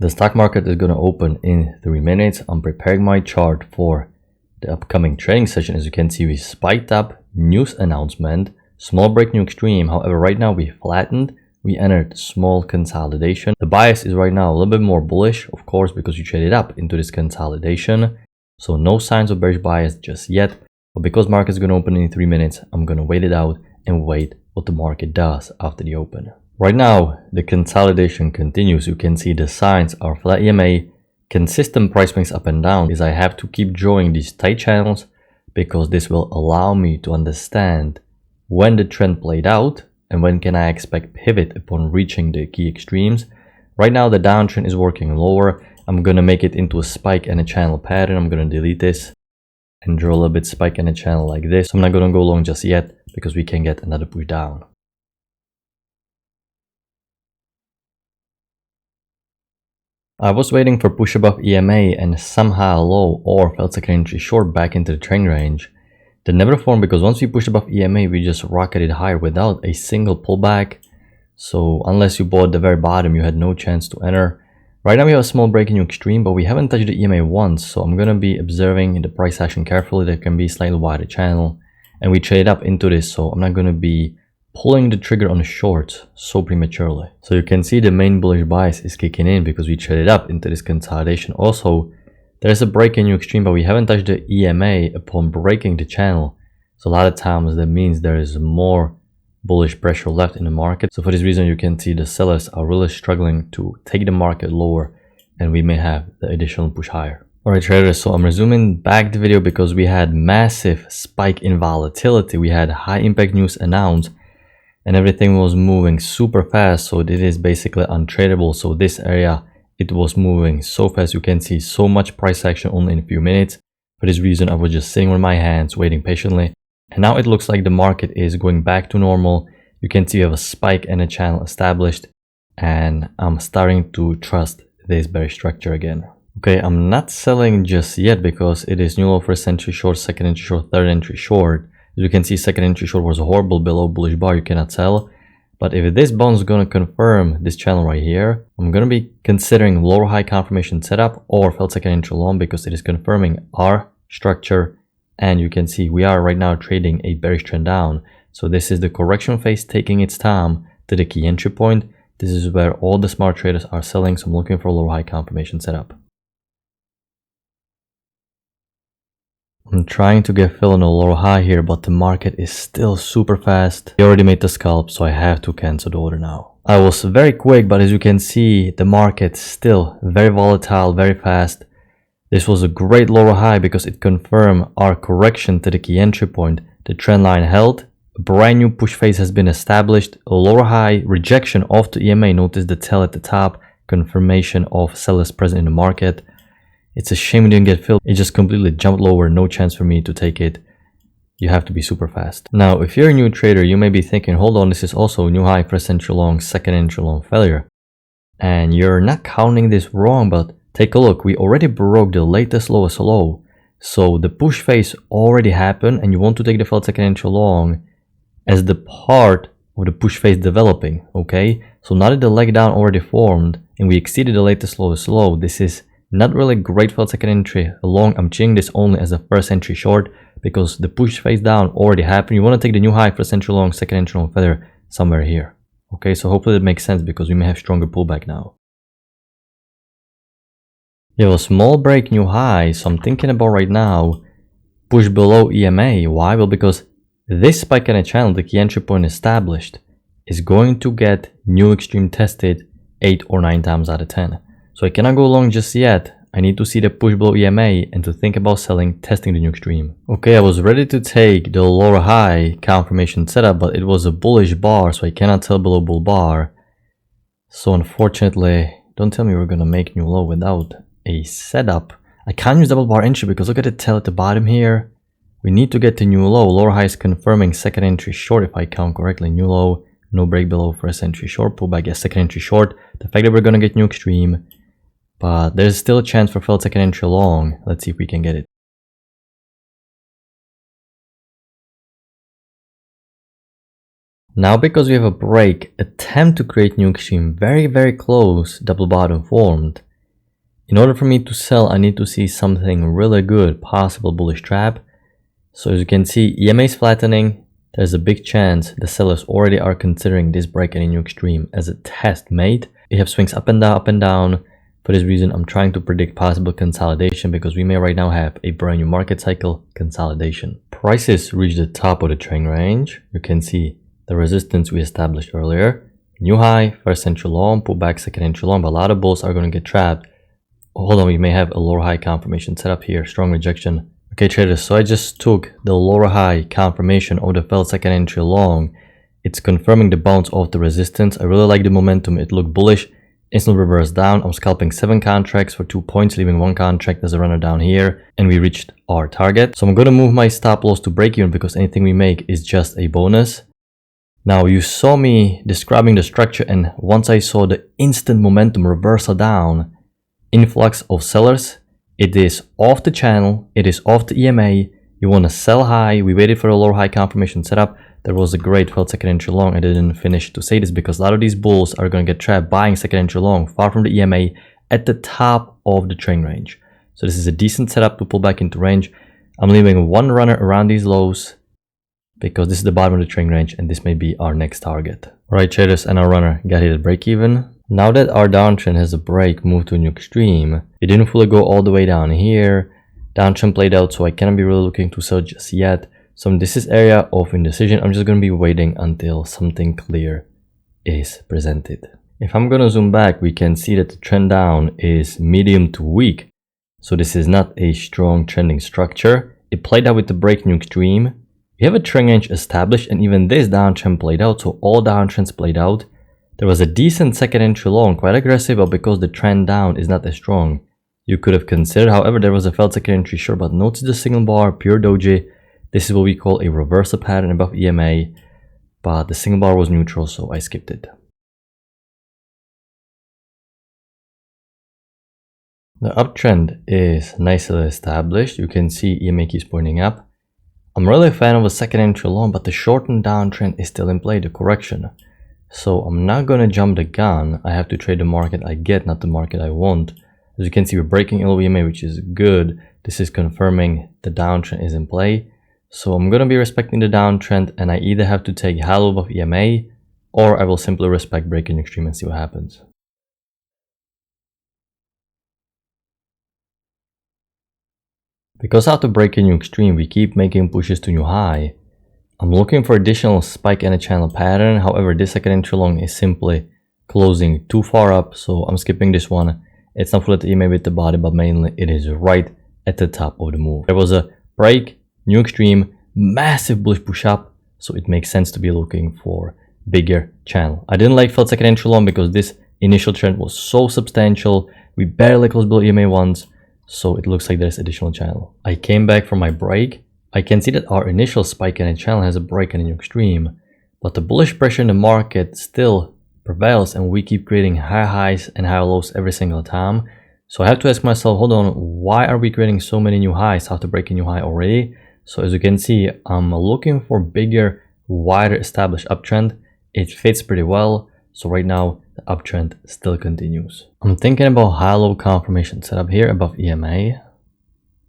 The stock market is going to open in 3 minutes. I'm preparing my chart for the upcoming trading session. As you can see, we spiked up, news announcement, small break new extreme. However, right now we flattened. We entered small consolidation. The bias is right now a little bit more bullish, of course, because you traded up into this consolidation. So no signs of bearish bias just yet. But because market is going to open in 3 minutes, I'm going to wait it out and wait what the market does after the open. Right now, the consolidation continues. You can see the signs are flat EMA, consistent price swings up and down. Is I have to keep drawing these tight channels because this will allow me to understand when the trend played out and when can I expect pivot upon reaching the key extremes. Right now, the downtrend is working lower. I'm going to make it into a spike and a channel pattern. I'm going to delete this and draw a little bit spike and a channel like this. I'm not going to go long just yet because we can get another push down. I was waiting for push above EMA and somehow low or felt second entry short back into the trend range. That never formed because once we pushed above EMA, we just rocketed higher without a single pullback. So unless you bought the very bottom, you had no chance to enter. Right now we have a small break in new extreme, but we haven't touched the EMA once. So I'm going to be observing the price action carefully. There can be slightly wider channel. And we traded up into this, so I'm not going to be pulling the trigger on the shorts so prematurely. So you can see the main bullish bias is kicking in because we traded up into this consolidation. Also, there's a break in new extreme, but we haven't touched the EMA upon breaking the channel. So a lot of times that means there is more bullish pressure left in the market. So for this reason, you can see the sellers are really struggling to take the market lower and we may have the additional push higher. Alright traders, so I'm resuming back the video because we had massive spike in volatility. We had high impact news announced and everything was moving super fast. So it is basically untradeable. So this area, it was moving so fast. You can see so much price action only in a few minutes. For this reason, I was just sitting on my hands, waiting patiently. And now it looks like the market is going back to normal. You can see we have a spike and a channel established. And I'm starting to trust this bearish structure again. Okay, I'm not selling just yet because it is new low first entry short, second entry short, third entry short. As you can see, second entry short was horrible below bullish bar. You cannot sell. But if this bond is going to confirm this channel right here, I'm going to be considering lower high confirmation setup or felt second entry long because it is confirming our structure. And you can see we are right now trading a bearish trend down. So this is the correction phase taking its time to the key entry point. This is where all the smart traders are selling. So I'm looking for a lower high confirmation setup. I'm trying to get fill on a lower high here, but the market is still super fast. I already made the scalp, so I have to cancel the order now. I was very quick, but as you can see, the market still very volatile, very fast. This was a great lower high because it confirmed our correction to the key entry point. The trend line held. A brand new push phase has been established. A lower high rejection of the EMA. Notice the tail at the top. Confirmation of sellers present in the market. It's a shame we didn't get filled. It just completely jumped lower. No chance for me to take it. You have to be super fast. Now, if you're a new trader, you may be thinking, hold on, this is also new high, first entry long, second entry long failure. And you're not counting this wrong, but take a look. We already broke the latest lowest low. So the push phase already happened and you want to take the felt second entry long as the part of the push phase developing, okay? So now that the leg down already formed and we exceeded the latest lowest low, this is not really great for second entry long. I'm treating this only as a first entry short because the push phase down already happened. You want to take the new high first entry long, second entry long feather somewhere here. Okay, so hopefully it makes sense because we may have stronger pullback now. You have a small break new high, so I'm thinking about right now push below EMA. Why? Well, because this spike in a channel, the key entry point established, is going to get new extreme tested 8 or 9 times out of 10. So I cannot go long just yet. I need to see the push below EMA and to think about selling, testing the new extreme. Okay, I was ready to take the lower high confirmation setup, but it was a bullish bar, so I cannot sell below bull bar. So unfortunately, don't tell me we're gonna make new low without a setup. I can't use double bar entry because look at the tail at the bottom here. We need to get to new low. Lower high is confirming second entry short if I count correctly. New low, no break below first entry short, pullback, yes, second entry short. The fact that we're gonna get new extreme. But there's still a chance for felt second entry long. Let's see if we can get it. Now because we have a break, attempt to create new extreme very close, double bottom formed. In order for me to sell, I need to see something really good, possible bullish trap. So as you can see, EMA is flattening. There's a big chance the sellers already are considering this break in a new extreme as a test made. We have swings up and down, up and down. For this reason, I'm trying to predict possible consolidation because we may right now have a brand new market cycle consolidation. Prices reach the top of the trend range. You can see the resistance we established earlier. New high, first entry long, pull back, second entry long, but a lot of bulls are going to get trapped. Hold on, we may have a lower high confirmation set up here, strong rejection. Okay traders, so I just took the lower high confirmation of the failed second entry long. It's confirming the bounce off the resistance. I really like the momentum, it looked bullish. Instant reverse down. I'm scalping 7 contracts for 2 points, leaving 1 contract as a runner down here, and we reached our target. So I'm going to move my stop loss to break even because anything we make is just a bonus. Now you saw me describing the structure, and once I saw the instant momentum reversal down, influx of sellers, it is off the channel, it is off the EMA. You want to sell high. We waited for a lower high confirmation setup. There was a great failed second entry long. I didn't finish to say this because a lot of these bulls are going to get trapped buying second entry long far from the EMA at the top of the trend range. So this is a decent setup to pull back into range. I'm leaving 1 runner around these lows because this is the bottom of the trend range and this may be our next target. Alright traders, and our runner got hit at break even. Now that our downtrend has a break, moved to a new extreme, it didn't fully go all the way down here. Downtrend played out, so I cannot be really looking to sell just yet. So in this area of indecision, I'm just going to be waiting until something clear is presented. If I'm going to zoom back, we can see that the trend down is medium to weak. So this is not a strong trending structure. It played out with the break new extreme. We have a trend range established, and even this downtrend played out, so all downtrends played out. There was a decent second entry long, quite aggressive, but because the trend down is not as strong, you could have considered. However, there was a failed second entry short, but notice the signal bar, pure doji. This is what we call a reversal pattern above EMA, but the signal bar was neutral, so I skipped it. The uptrend is nicely established. You can see EMA keeps pointing up. I'm really a fan of a second entry long, but the shortened downtrend is still in play, the correction. So I'm not going to jump the gun. I have to trade the market I get, not the market I want. As you can see, we're breaking LVMA, which is good. This is confirming the downtrend is in play. So I'm going to be respecting the downtrend, and I either have to take high low above EMA, or I will simply respect breaking extreme and see what happens. Because after breaking new extreme, we keep making pushes to new high. I'm looking for additional spike and a channel pattern. However, this second entry long is simply closing too far up, so I'm skipping this one. It's not full at the EMA with the body, but mainly it is right at the top of the move. There was a break, new extreme, massive bullish push up, so it makes sense to be looking for bigger channel. I didn't like failed second entry long because this initial trend was so substantial. We barely closed below EMA once, so it looks like there's additional channel. I came back from my break. I can see that our initial spike in a channel has a break in a new extreme, but the bullish pressure in the market still prevails, and we keep creating high highs and high lows every single time. So I have to ask myself, hold on, why are we creating so many new highs after breaking new high already? So as you can see, I'm looking for bigger, wider established uptrend. It fits pretty well. So right now, the uptrend still continues. I'm thinking about high-low confirmation setup here above EMA.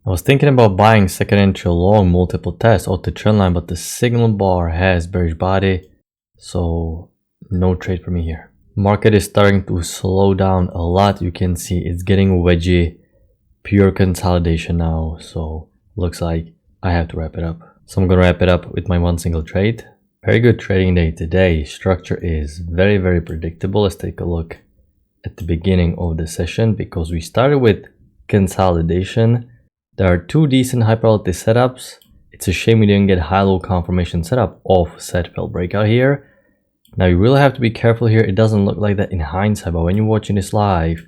I was thinking about buying second entry long multiple tests off the trend line, but the signal bar has bearish body, so no trade for me here. Market is starting to slow down a lot. You can see it's getting wedgy, pure consolidation now, so looks like I have to wrap it up. So I'm gonna wrap it up with my one single trade. Very good trading day today. Structure is very, very predictable. Let's take a look at the beginning of the session because we started with consolidation. There are 2 decent high probability setups. It's a shame we didn't get high-low confirmation setup off said failed breakout here. Now you really have to be careful here. It doesn't look like that in hindsight, but when you're watching this live,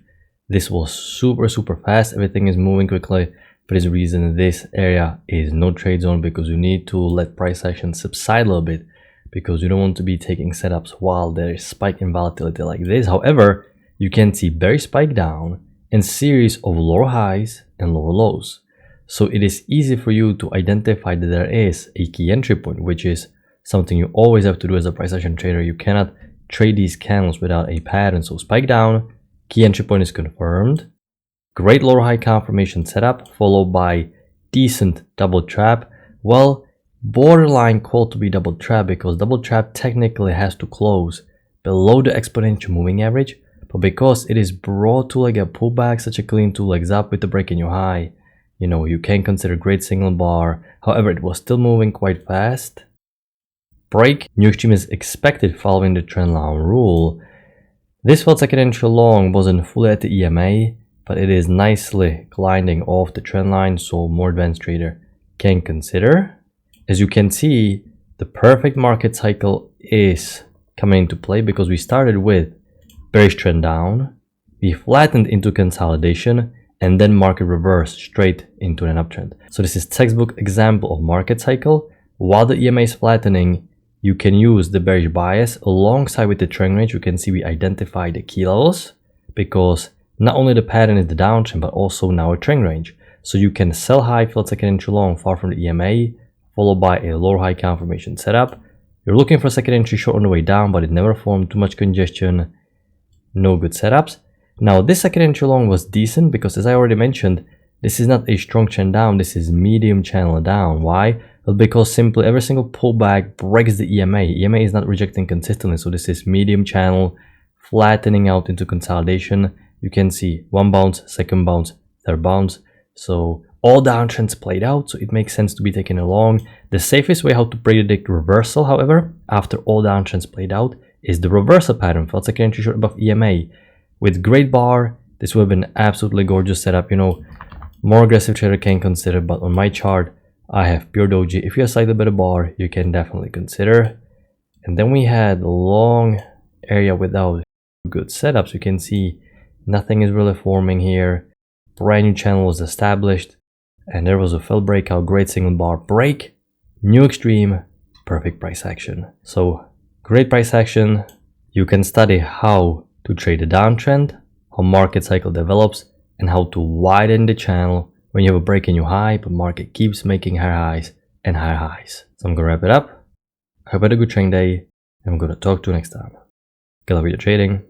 this was super fast. Everything is moving quickly. For this reason, this area is no trade zone because you need to let price action subside a little bit because you don't want to be taking setups while there is spike in volatility like this. However, you can see bearish spike down and series of lower highs and lower lows. So it is easy for you to identify that there is a key entry point, which is something you always have to do as a price action trader. You cannot trade these candles without a pattern. So spike down, key entry point is confirmed. Great lower high confirmation setup followed by decent double trap. Well, borderline called to be double trap because double trap technically has to close below the exponential moving average, but because it is brought to like a pullback, such a clean 2 legs up with the break in your high, you know, you can consider great signal bar. However, it was still moving quite fast. Break, new extreme is expected following the trendline rule. This felt second entry long wasn't fully at the EMA, but it is nicely gliding off the trend line, so more advanced trader can consider. As you can see, the perfect market cycle is coming into play because we started with bearish trend down, we flattened into consolidation, and then market reversed straight into an uptrend. So this is textbook example of market cycle. While the EMA is flattening, you can use the bearish bias alongside with the trend range. You can see we identify the key levels because not only the pattern is the downtrend, but also now a trend range. So you can sell high, fill second entry long far from the EMA, followed by a lower high confirmation setup. You're looking for second entry short on the way down, but it never formed too much congestion. No good setups. Now this second entry long was decent because, as I already mentioned, this is not a strong trend down, this is medium channel down. Why? Well, because simply every single pullback breaks the EMA. EMA is not rejecting consistently, so this is medium channel flattening out into consolidation. You can see one bounce, second bounce, third bounce. So all downtrends played out, so it makes sense to be taken along. The safest way how to predict reversal, however, after all downtrends played out, is the reversal pattern. Felt second entry short above EMA. With great bar, this would have been absolutely gorgeous setup. You know, more aggressive trader can consider, but on my chart, I have pure doji. If you have slightly better bar, you can definitely consider. And then we had a long area without good setups. You can see nothing is really forming here. Brand new channel was established, and there was a failed breakout, great single bar break, new extreme, perfect price action. So great price action. You can study how to trade a downtrend, how market cycle develops, and how to widen the channel when you have a break in your high, but market keeps making higher highs and higher highs. So I'm gonna wrap it up. I hope you had a good trading day, and I'm gonna talk to you next time. Good luck with your trading.